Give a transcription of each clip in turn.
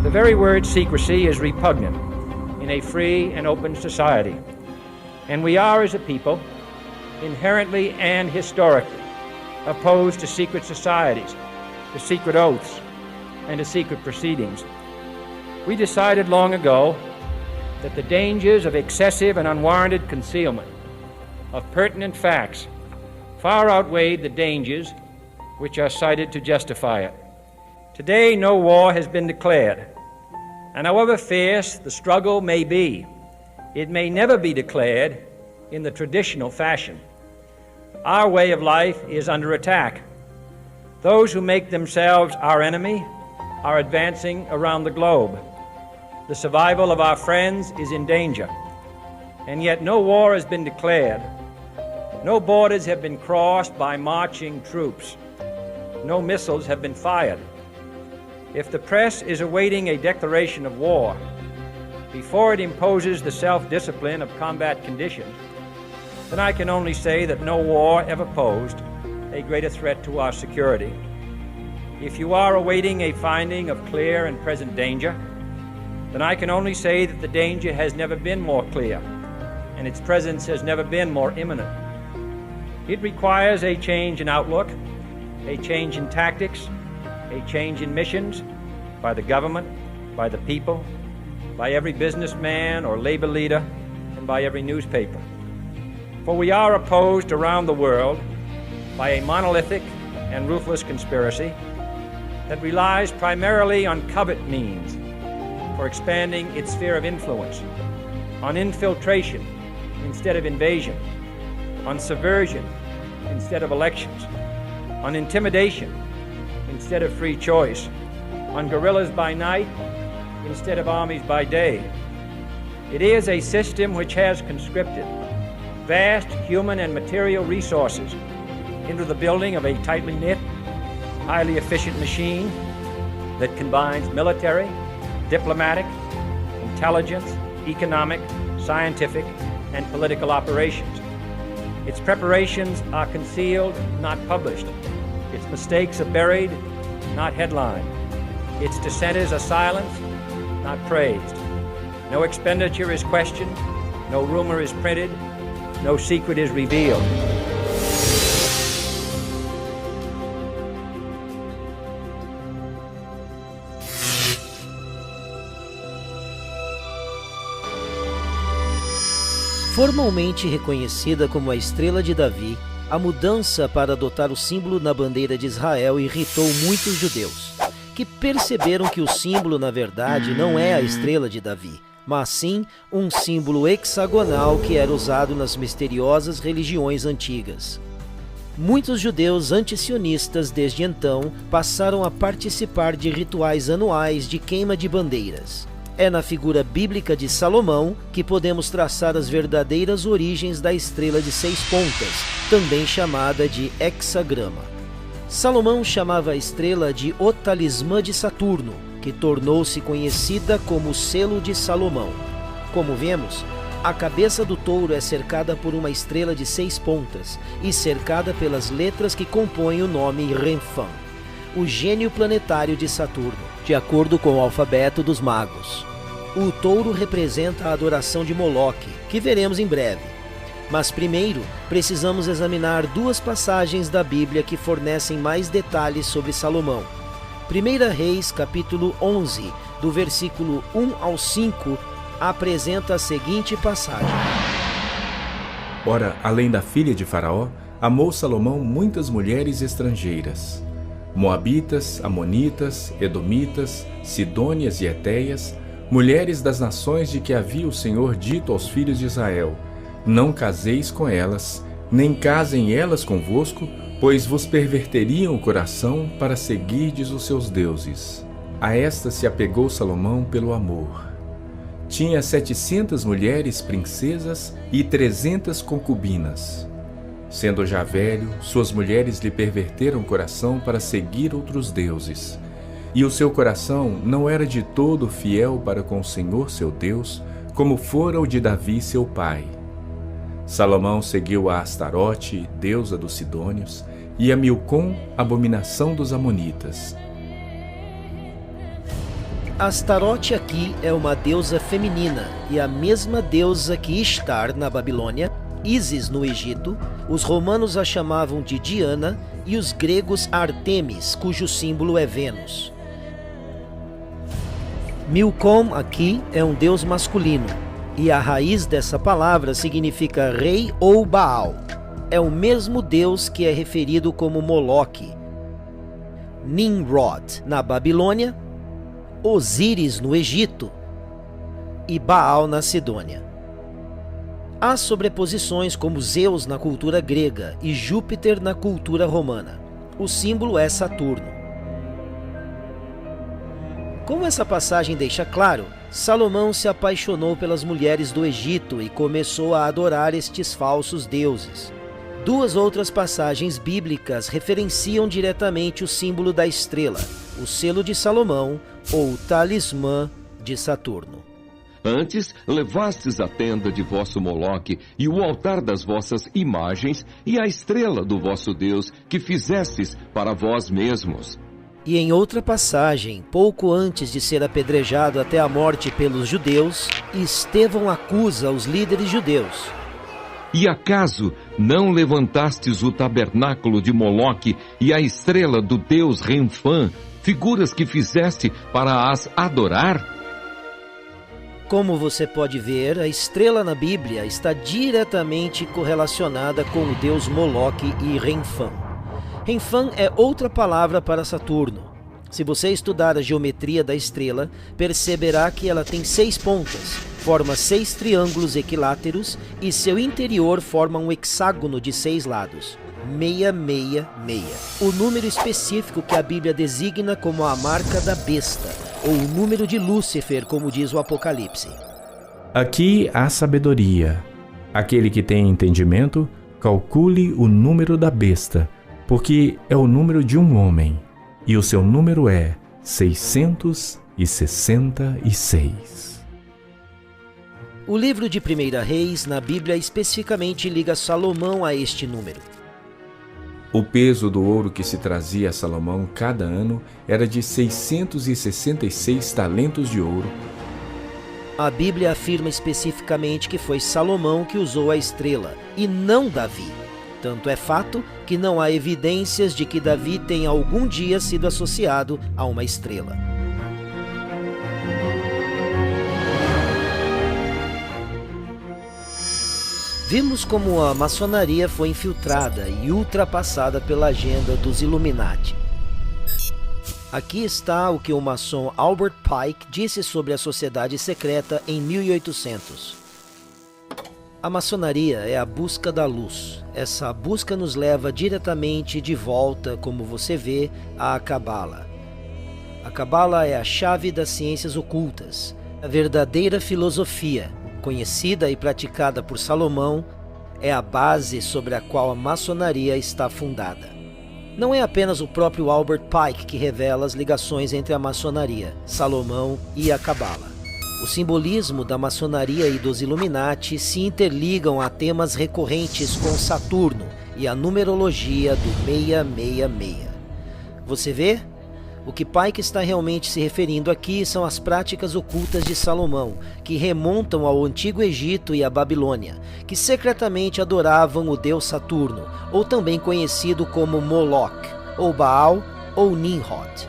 The very word secrecy is repugnant in a free and open society. And we are, as a people, inherently and historically opposed to secret societies, to secret oaths, and to secret proceedings. We decided long ago that the dangers of excessive and unwarranted concealment of pertinent facts far outweighed the dangers which are cited to justify it. Today, no war has been declared, and however fierce the struggle may be, it may never be declared in the traditional fashion. Our way of life is under attack. Those who make themselves our enemy are advancing around the globe. The survival of our friends is in danger, and yet no war has been declared. No borders have been crossed by marching troops. No missiles have been fired. If the press is awaiting a declaration of war before it imposes the self-discipline of combat conditions, then I can only say that no war ever posed a greater threat to our security. If you are awaiting a finding of clear and present danger, then I can only say that the danger has never been more clear, and its presence has never been more imminent. It requires a change in outlook, a change in tactics, a change in missions by the government, by the people, by every businessman or labor leader, and by every newspaper. For we are opposed around the world by a monolithic and ruthless conspiracy that relies primarily on covert means for expanding its sphere of influence, on infiltration instead of invasion, on subversion instead of elections, on intimidation instead of free choice, on guerrillas by night instead of armies by day. It is a system which has conscripted vast human and material resources into the building of a tightly knit, highly efficient machine that combines military, diplomatic, intelligence, economic, scientific, and political operations. Its preparations are concealed, not published. Its mistakes are buried, not headlined. Its dissenters are silenced, not praised. No expenditure is questioned, no rumor is printed, no secret is revealed. Formalmente reconhecida como a Estrela de Davi, a mudança para adotar o símbolo na bandeira de Israel irritou muitos judeus, que perceberam que o símbolo, na verdade, não é a Estrela de Davi, mas sim um símbolo hexagonal que era usado nas misteriosas religiões antigas. Muitos judeus antisionistas desde então passaram a participar de rituais anuais de queima de bandeiras. É na figura bíblica de Salomão que podemos traçar as verdadeiras origens da estrela de 6 pontas, também chamada de hexagrama. Salomão chamava a estrela de o talismã de Saturno, que tornou-se conhecida como o selo de Salomão. Como vemos, a cabeça do touro é cercada por uma estrela de 6 pontas e cercada pelas letras que compõem o nome Renfã, o gênio planetário de Saturno, de acordo com o alfabeto dos magos. O touro representa a adoração de Moloque, que veremos em breve. Mas primeiro, precisamos examinar 2 passagens da Bíblia que fornecem mais detalhes sobre Salomão. 1 Reis, capítulo 11, do versículo 1 ao 5, apresenta a seguinte passagem. Ora, além da filha de Faraó, amou Salomão muitas mulheres estrangeiras, moabitas, amonitas, edomitas, sidônias e etéias, mulheres das nações de que havia o Senhor dito aos filhos de Israel: não caseis com elas, nem casem elas convosco, pois vos perverteriam o coração para seguirdes os seus deuses. A esta se apegou Salomão pelo amor. Tinha 700 mulheres princesas e 300 concubinas. Sendo já velho, suas mulheres lhe perverteram o coração para seguir outros deuses. E o seu coração não era de todo fiel para com o Senhor seu Deus, como fora o de Davi seu pai. Salomão seguiu a Astarote, deusa dos Sidônios, e a Milcom, abominação dos Amonitas. Astarote aqui é uma deusa feminina e a mesma deusa que Ishtar na Babilônia, Ísis no Egito, os romanos a chamavam de Diana e os gregos Artemis, cujo símbolo é Vênus. Milcom aqui é um deus masculino e a raiz dessa palavra significa rei ou Baal. É o mesmo deus que é referido como Moloque, Nimrod na Babilônia, Osíris no Egito e Baal na Sidônia. Há sobreposições como Zeus na cultura grega e Júpiter na cultura romana. O símbolo é Saturno. Como essa passagem deixa claro, Salomão se apaixonou pelas mulheres do Egito e começou a adorar estes falsos deuses. Duas outras passagens bíblicas referenciam diretamente o símbolo da estrela, o selo de Salomão ou o talismã de Saturno. Antes levastes a tenda de vosso Moloque e o altar das vossas imagens e a estrela do vosso Deus que fizestes para vós mesmos. E em outra passagem, pouco antes de ser apedrejado até a morte pelos judeus, Estevão acusa os líderes judeus. E acaso não levantastes o tabernáculo de Moloque e a estrela do deus Renfã, figuras que fizeste para as adorar? Como você pode ver, a estrela na Bíblia está diretamente correlacionada com o deus Moloque e Renfã. Renfã é outra palavra para Saturno. Se você estudar a geometria da estrela, perceberá que ela tem 6 pontas, forma 6 triângulos equiláteros e seu interior forma um hexágono de 6 lados. 666. O número específico que a Bíblia designa como a marca da besta, ou o número de Lúcifer, como diz o Apocalipse. Aqui há sabedoria. Aquele que tem entendimento, calcule o número da besta, porque é o número de um homem, e o seu número é 666. O livro de 1 Reis, na Bíblia, especificamente liga Salomão a este número. O peso do ouro que se trazia a Salomão cada ano era de 666 talentos de ouro. A Bíblia afirma especificamente que foi Salomão que usou a estrela, e não Davi. Tanto é fato que não há evidências de que Davi tenha algum dia sido associado a uma estrela. Vimos como a maçonaria foi infiltrada e ultrapassada pela agenda dos Illuminati. Aqui está o que o maçom Albert Pike disse sobre a sociedade secreta em 1800. A maçonaria é a busca da luz. Essa busca nos leva diretamente de volta, como você vê, à Cabala. A Cabala é a chave das ciências ocultas, a verdadeira filosofia, conhecida e praticada por Salomão, é a base sobre a qual a maçonaria está fundada. Não é apenas o próprio Albert Pike que revela as ligações entre a maçonaria, Salomão e a Cabala. O simbolismo da maçonaria e dos Illuminati se interligam a temas recorrentes com Saturno e a numerologia do 666. Você vê? O que Pike está realmente se referindo aqui são as práticas ocultas de Salomão, que remontam ao Antigo Egito e à Babilônia, que secretamente adoravam o deus Saturno, ou também conhecido como Moloch, ou Baal, ou Nimrod.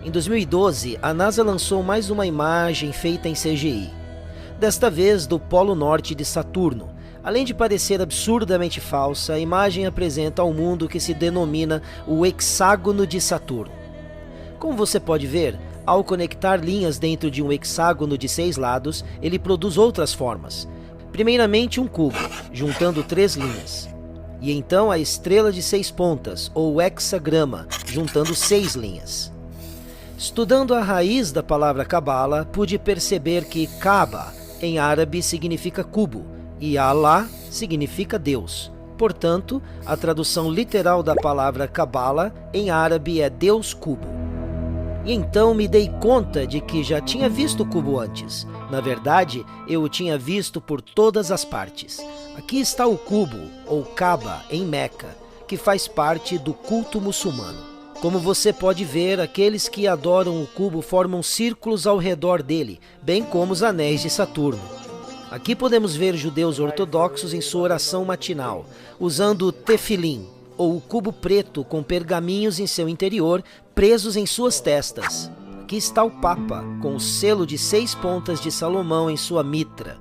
Em 2012, a NASA lançou mais uma imagem feita em CGI, desta vez do Polo Norte de Saturno. Além de parecer absurdamente falsa, a imagem apresenta ao mundo o que se denomina o hexágono de Saturno. Como você pode ver, ao conectar linhas dentro de um hexágono de 6 lados, ele produz outras formas. Primeiramente um cubo, juntando 3 linhas. E então a estrela de 6 pontas, ou hexagrama, juntando 6 linhas. Estudando a raiz da palavra Cabala, pude perceber que Kaaba, em árabe, significa cubo, e Allah significa Deus. Portanto, a tradução literal da palavra Cabala, em árabe, é Deus Cubo. E então me dei conta de que já tinha visto o cubo antes. Na verdade, eu o tinha visto por todas as partes. Aqui está o cubo, ou Kaaba, em Meca, que faz parte do culto muçulmano. Como você pode ver, aqueles que adoram o cubo formam círculos ao redor dele, bem como os anéis de Saturno. Aqui podemos ver judeus ortodoxos em sua oração matinal, usando o tefilim, ou o cubo preto com pergaminhos em seu interior, presos em suas testas. Aqui está o Papa, com o selo de 6 pontas de Salomão em sua mitra.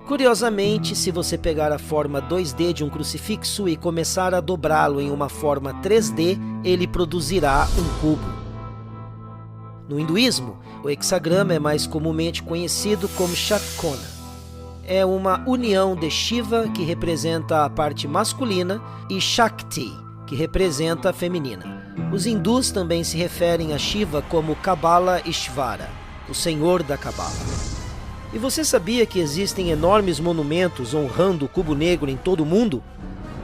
Curiosamente, se você pegar a forma 2D de um crucifixo e começar a dobrá-lo em uma forma 3D, ele produzirá um cubo. No hinduísmo, o hexagrama é mais comumente conhecido como Shatkona. É uma união de Shiva, que representa a parte masculina, e Shakti, que representa a feminina. Os hindus também se referem a Shiva como Kabala Ishvara, o senhor da Kabala. E você sabia que existem enormes monumentos honrando o cubo negro em todo o mundo?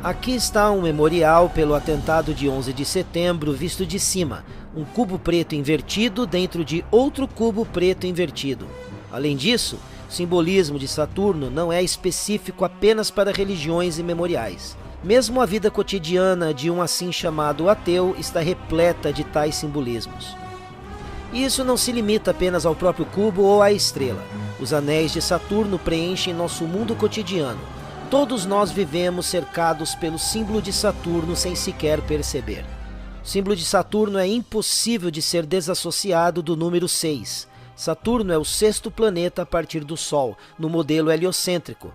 Aqui está um memorial pelo atentado de 11 de setembro visto de cima, um cubo preto invertido dentro de outro cubo preto invertido. Além disso, o simbolismo de Saturno não é específico apenas para religiões e memoriais. Mesmo a vida cotidiana de um assim chamado ateu está repleta de tais simbolismos. E isso não se limita apenas ao próprio cubo ou à estrela. Os anéis de Saturno preenchem nosso mundo cotidiano. Todos nós vivemos cercados pelo símbolo de Saturno sem sequer perceber. O símbolo de Saturno é impossível de ser desassociado do número 6. Saturno é o 6º planeta a partir do Sol, no modelo heliocêntrico.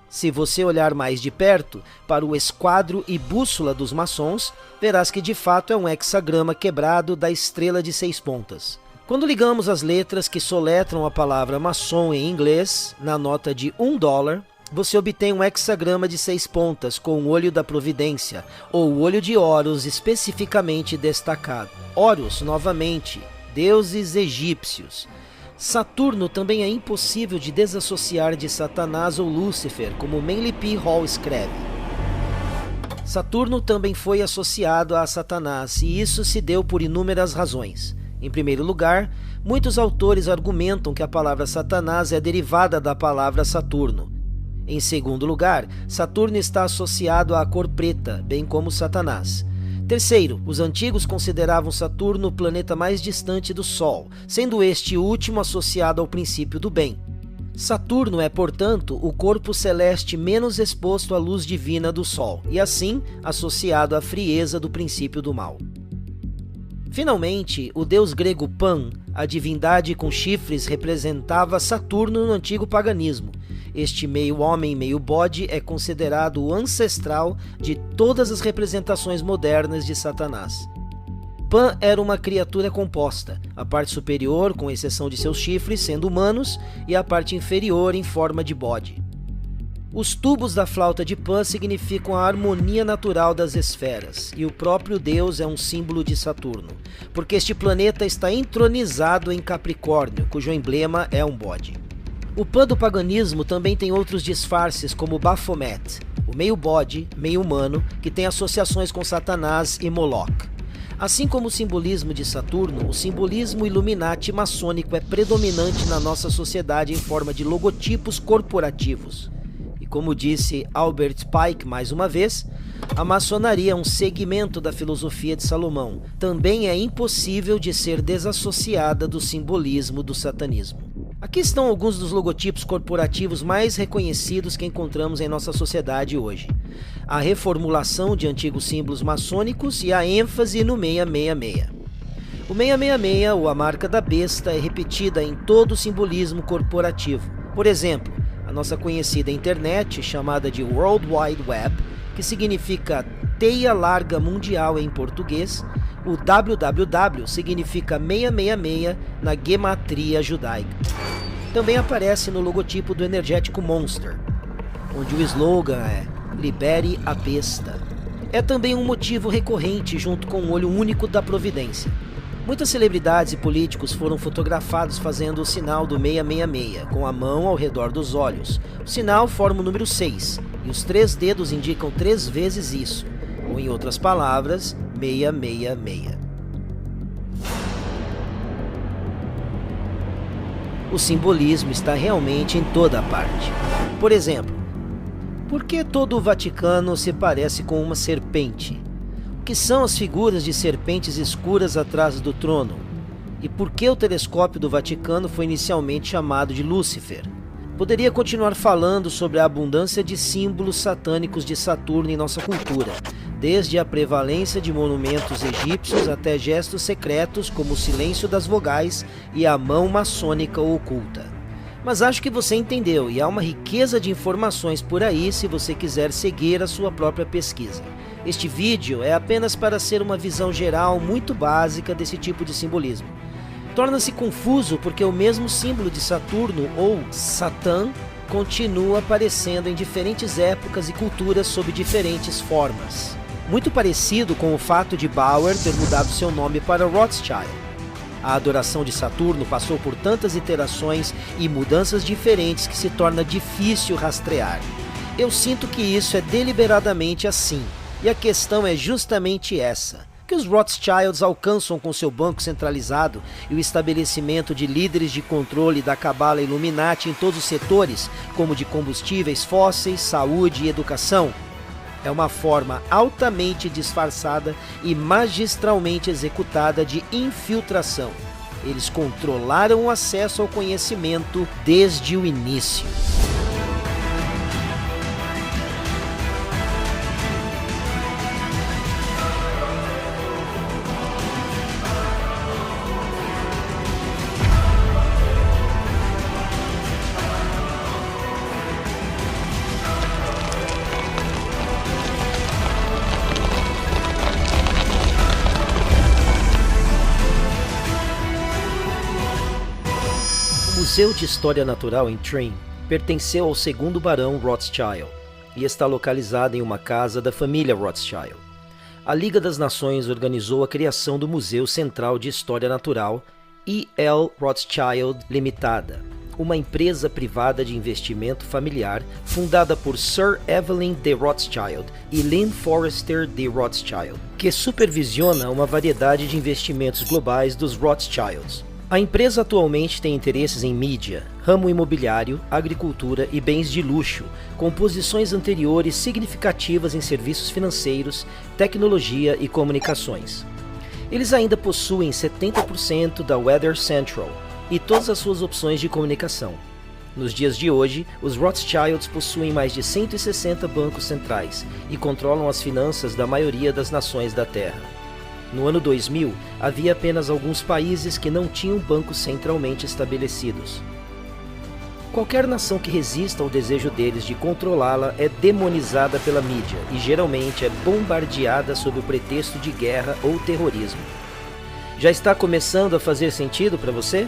Se você olhar mais de perto para o esquadro e bússola dos maçons, verás que de fato é um hexagrama quebrado da estrela de 6 pontas. Quando ligamos as letras que soletram a palavra maçom em inglês, na nota de $1, você obtém um hexagrama de 6 pontas com o olho da providência, ou o olho de Horus especificamente destacado. Horus, novamente, deuses egípcios. Saturno também é impossível de desassociar de Satanás ou Lúcifer, como Manly P. Hall escreve. Saturno também foi associado a Satanás, e isso se deu por inúmeras razões. Em primeiro lugar, muitos autores argumentam que a palavra Satanás é derivada da palavra Saturno. Em segundo lugar, Saturno está associado à cor preta, bem como Satanás. Terceiro, os antigos consideravam Saturno o planeta mais distante do Sol, sendo este o último associado ao princípio do bem. Saturno é, portanto, o corpo celeste menos exposto à luz divina do Sol, e assim associado à frieza do princípio do mal. Finalmente, o deus grego Pan, a divindade com chifres, representava Saturno no antigo paganismo. Este meio homem, meio bode é considerado o ancestral de todas as representações modernas de Satanás. Pan era uma criatura composta, a parte superior, com exceção de seus chifres, sendo humanos, e a parte inferior em forma de bode. Os tubos da flauta de Pan significam a harmonia natural das esferas, e o próprio Deus é um símbolo de Saturno, porque este planeta está entronizado em Capricórnio, cujo emblema é um bode. O Pan do paganismo também tem outros disfarces, como Baphomet, o meio bode, meio humano, que tem associações com Satanás e Moloch. Assim como o simbolismo de Saturno, o simbolismo Illuminati maçônico é predominante na nossa sociedade em forma de logotipos corporativos. Como disse Albert Pike mais uma vez, a maçonaria é um segmento da filosofia de Salomão. Também é impossível de ser desassociada do simbolismo do satanismo. Aqui estão alguns dos logotipos corporativos mais reconhecidos que encontramos em nossa sociedade hoje. A reformulação de antigos símbolos maçônicos e a ênfase no 666. O 666, ou a marca da besta, é repetida em todo o simbolismo corporativo. Por exemplo, a nossa conhecida internet, chamada de World Wide Web, que significa teia larga mundial em português, o www significa 666 na gematria judaica. Também aparece no logotipo do energético Monster, onde o slogan é "Libere a besta". É também um motivo recorrente junto com o olho único da providência. Muitas celebridades e políticos foram fotografados fazendo o sinal do 666, com a mão ao redor dos olhos. O sinal forma o número 6, e os 3 dedos indicam 3 vezes isso, ou em outras palavras, 666. O simbolismo está realmente em toda parte. Por exemplo, por que todo o Vaticano se parece com uma serpente? que são as figuras de serpentes escuras atrás do trono? E por que o telescópio do Vaticano foi inicialmente chamado de Lúcifer? Poderia continuar falando sobre a abundância de símbolos satânicos de Saturno em nossa cultura, desde a prevalência de monumentos egípcios até gestos secretos como o silêncio das vogais e a mão maçônica oculta. Mas acho que você entendeu, e há uma riqueza de informações por aí se você quiser seguir a sua própria pesquisa. Este vídeo é apenas para ser uma visão geral muito básica desse tipo de simbolismo. Torna-se confuso porque o mesmo símbolo de Saturno, ou Satã, continua aparecendo em diferentes épocas e culturas sob diferentes formas. Muito parecido com o fato de Bauer ter mudado seu nome para Rothschild. A adoração de Saturno passou por tantas iterações e mudanças diferentes que se torna difícil rastrear. Eu sinto que isso é deliberadamente assim, e a questão é justamente essa. Que os Rothschilds alcançam com seu banco centralizado e o estabelecimento de líderes de controle da Cabala Illuminati em todos os setores, como de combustíveis fósseis, saúde e educação, é uma forma altamente disfarçada e magistralmente executada de infiltração. Eles controlaram o acesso ao conhecimento desde o início. O Museu de História Natural em Treen pertenceu ao segundo barão Rothschild e está localizado em uma casa da família Rothschild. A Liga das Nações organizou a criação do Museu Central de História Natural E.L. Rothschild Limitada, uma empresa privada de investimento familiar fundada por Sir Evelyn de Rothschild e Lynn Forrester de Rothschild, que supervisiona uma variedade de investimentos globais dos Rothschilds. A empresa atualmente tem interesses em mídia, ramo imobiliário, agricultura e bens de luxo, com posições anteriores significativas em serviços financeiros, tecnologia e comunicações. Eles ainda possuem 70% da Weather Central e todas as suas opções de comunicação. Nos dias de hoje, os Rothschilds possuem mais de 160 bancos centrais e controlam as finanças da maioria das nações da Terra. No ano 2000, havia apenas alguns países que não tinham bancos centralmente estabelecidos. Qualquer nação que resista ao desejo deles de controlá-la é demonizada pela mídia e geralmente é bombardeada sob o pretexto de guerra ou terrorismo. Já está começando a fazer sentido para você?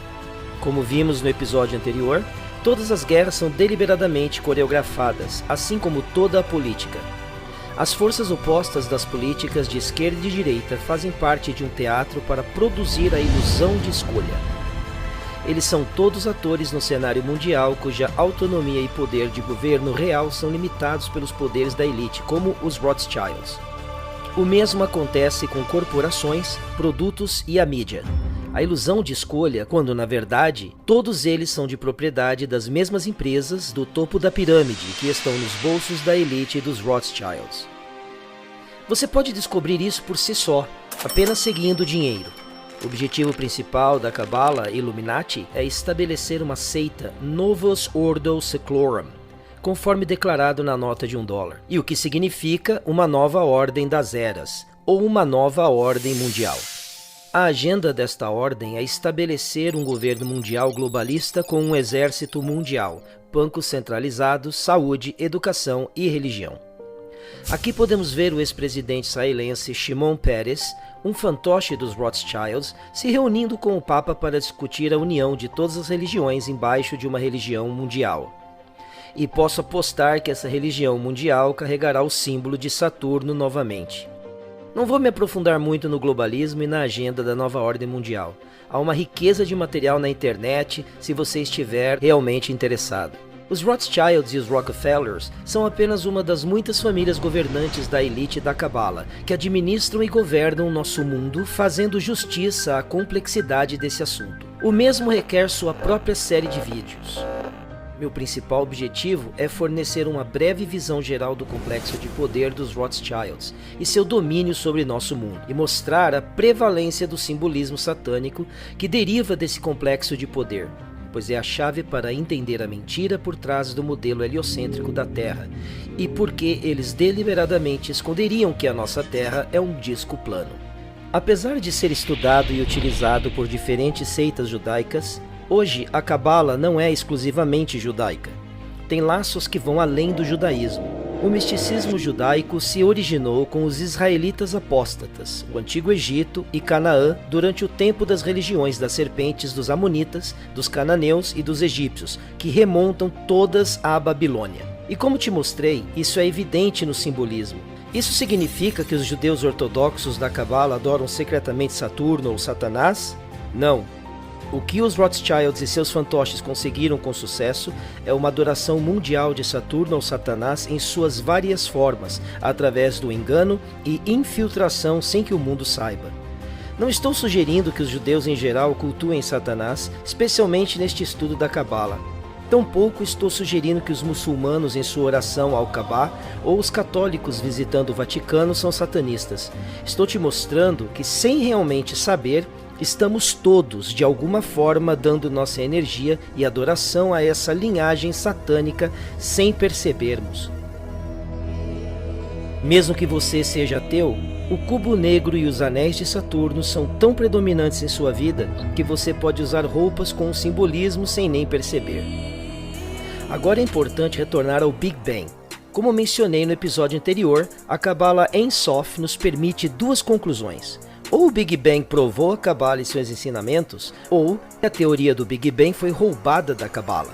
Como vimos no episódio anterior, todas as guerras são deliberadamente coreografadas, assim como toda a política. As forças opostas das políticas de esquerda e de direita fazem parte de um teatro para produzir a ilusão de escolha. Eles são todos atores no cenário mundial cuja autonomia e poder de governo real são limitados pelos poderes da elite, como os Rothschilds. O mesmo acontece com corporações, produtos e a mídia. A ilusão de escolha, quando na verdade, todos eles são de propriedade das mesmas empresas do topo da pirâmide que estão nos bolsos da elite dos Rothschilds. Você pode descobrir isso por si só, apenas seguindo o dinheiro. O objetivo principal da Cabala Illuminati é estabelecer uma seita Novus Ordo Seclorum, conforme declarado na nota de $1, e o que significa uma nova ordem das eras, ou uma nova ordem mundial. A agenda desta ordem é estabelecer um governo mundial globalista com um exército mundial, bancos centralizados, saúde, educação e religião. Aqui podemos ver o ex-presidente israelense Shimon Peres, um fantoche dos Rothschilds, se reunindo com o Papa para discutir a união de todas as religiões embaixo de uma religião mundial. E posso apostar que essa religião mundial carregará o símbolo de Saturno novamente. Não vou me aprofundar muito no globalismo e na agenda da nova ordem mundial. Há uma riqueza de material na internet se você estiver realmente interessado. Os Rothschilds e os Rockefellers são apenas uma das muitas famílias governantes da elite da Cabala, que administram e governam nosso mundo, fazendo justiça à complexidade desse assunto. O mesmo requer sua própria série de vídeos. Meu principal objetivo é fornecer uma breve visão geral do complexo de poder dos Rothschilds e seu domínio sobre nosso mundo, e mostrar a prevalência do simbolismo satânico que deriva desse complexo de poder, pois é a chave para entender a mentira por trás do modelo heliocêntrico da Terra e por que eles deliberadamente esconderiam que a nossa Terra é um disco plano. Apesar de ser estudado e utilizado por diferentes seitas judaicas, hoje a Cabala não é exclusivamente judaica. Tem laços que vão além do judaísmo. O misticismo judaico se originou com os israelitas apóstatas, o Antigo Egito e Canaã durante o tempo das religiões das serpentes dos amonitas, dos cananeus e dos egípcios, que remontam todas à Babilônia. E como te mostrei, isso é evidente no simbolismo. Isso significa que os judeus ortodoxos da Cabala adoram secretamente Saturno ou Satanás? Não. O que os Rothschilds e seus fantoches conseguiram com sucesso é uma adoração mundial de Saturno ou Satanás em suas várias formas, através do engano e infiltração sem que o mundo saiba. Não estou sugerindo que os judeus em geral cultuem Satanás, especialmente neste estudo da Cabala. Tampouco estou sugerindo que os muçulmanos em sua oração ao Kaaba ou os católicos visitando o Vaticano são satanistas. Estou te mostrando que, sem realmente saber, estamos todos, de alguma forma, dando nossa energia e adoração a essa linhagem satânica sem percebermos. Mesmo que você seja ateu, o cubo negro e os anéis de Saturno são tão predominantes em sua vida que você pode usar roupas com um simbolismo sem nem perceber. Agora é importante retornar ao Big Bang. Como mencionei no episódio anterior, a Cabala Ein Sof nos permite duas conclusões. Ou o Big Bang provou a Cabala e seus ensinamentos, ou a teoria do Big Bang foi roubada da Cabala.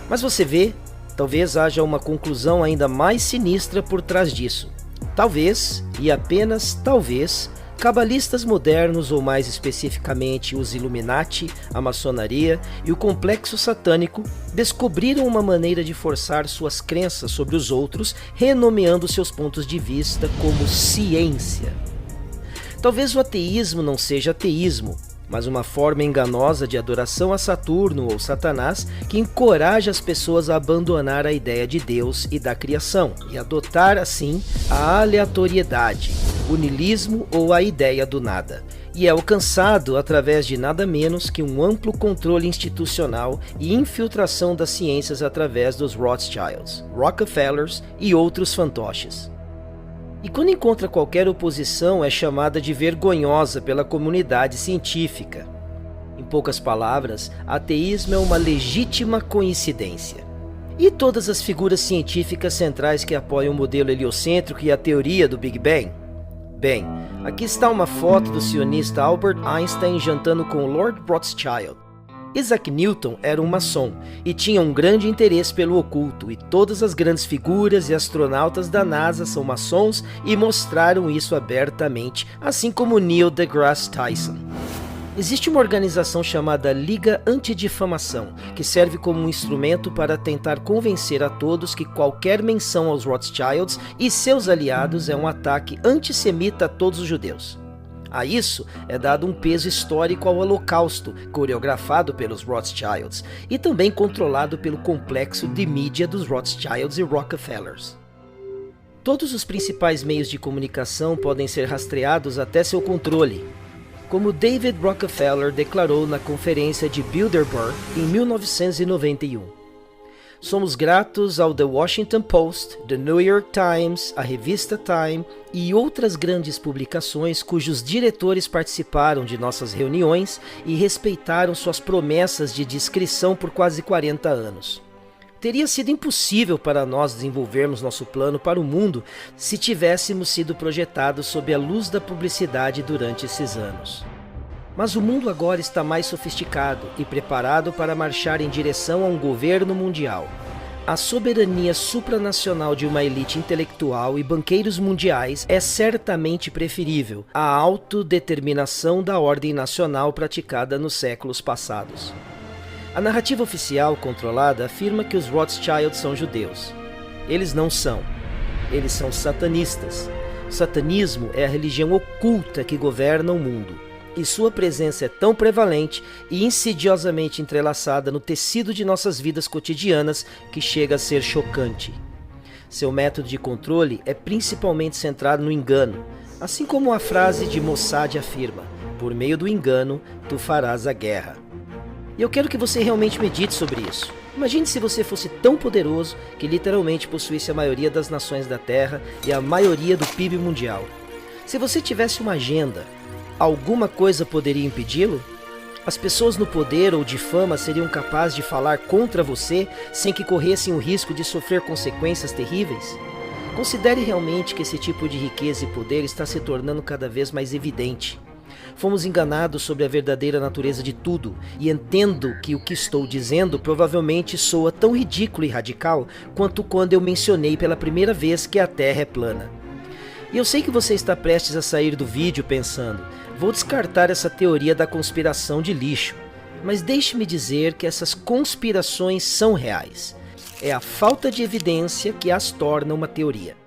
Mas você vê, talvez haja uma conclusão ainda mais sinistra por trás disso. Talvez, e apenas talvez, cabalistas modernos, ou mais especificamente os Illuminati, a maçonaria e o complexo satânico, descobriram uma maneira de forçar suas crenças sobre os outros, renomeando seus pontos de vista como ciência. Talvez o ateísmo não seja ateísmo, mas uma forma enganosa de adoração a Saturno ou Satanás que encoraja as pessoas a abandonar a ideia de Deus e da criação e adotar, assim, a aleatoriedade, o niilismo ou a ideia do nada, e é alcançado através de nada menos que um amplo controle institucional e infiltração das ciências através dos Rothschilds, Rockefellers e outros fantoches. E quando encontra qualquer oposição é chamada de vergonhosa pela comunidade científica. Em poucas palavras, ateísmo é uma legítima coincidência. E todas as figuras científicas centrais que apoiam o modelo heliocêntrico e a teoria do Big Bang? Bem, aqui está uma foto do sionista Albert Einstein jantando com Lord Rothschild. Isaac Newton era um maçom e tinha um grande interesse pelo oculto, e todas as grandes figuras e astronautas da NASA são maçons e mostraram isso abertamente, assim como Neil deGrasse Tyson. Existe uma organização chamada Liga Antidifamação, que serve como um instrumento para tentar convencer a todos que qualquer menção aos Rothschilds e seus aliados é um ataque antissemita a todos os judeus. A isso é dado um peso histórico ao Holocausto, coreografado pelos Rothschilds, e também controlado pelo complexo de mídia dos Rothschilds e Rockefellers. Todos os principais meios de comunicação podem ser rastreados até seu controle, como David Rockefeller declarou na conferência de Bilderberg em 1991. Somos gratos ao The Washington Post, The New York Times, a revista Time e outras grandes publicações cujos diretores participaram de nossas reuniões e respeitaram suas promessas de discrição por quase 40 anos. Teria sido impossível para nós desenvolvermos nosso plano para o mundo se tivéssemos sido projetados sob a luz da publicidade durante esses anos. Mas o mundo agora está mais sofisticado e preparado para marchar em direção a um governo mundial. A soberania supranacional de uma elite intelectual e banqueiros mundiais é certamente preferível à autodeterminação da ordem nacional praticada nos séculos passados. A narrativa oficial controlada afirma que os Rothschilds são judeus. Eles não são. Eles são satanistas. O satanismo é a religião oculta que governa o mundo. E sua presença é tão prevalente e insidiosamente entrelaçada no tecido de nossas vidas cotidianas que chega a ser chocante. Seu método de controle é principalmente centrado no engano, assim como a frase de Mossad afirma: por meio do engano, tu farás a guerra. E eu quero que você realmente medite sobre isso. Imagine se você fosse tão poderoso que literalmente possuísse a maioria das nações da Terra e a maioria do PIB mundial. Se você tivesse uma agenda, alguma coisa poderia impedi-lo? As pessoas no poder ou de fama seriam capazes de falar contra você sem que corressem o risco de sofrer consequências terríveis? Considere realmente que esse tipo de riqueza e poder está se tornando cada vez mais evidente. Fomos enganados sobre a verdadeira natureza de tudo, e entendo que o que estou dizendo provavelmente soa tão ridículo e radical quanto quando eu mencionei pela primeira vez que a Terra é plana. E eu sei que você está prestes a sair do vídeo pensando: vou descartar essa teoria da conspiração de lixo. Mas deixe-me dizer que essas conspirações são reais. É a falta de evidência que as torna uma teoria.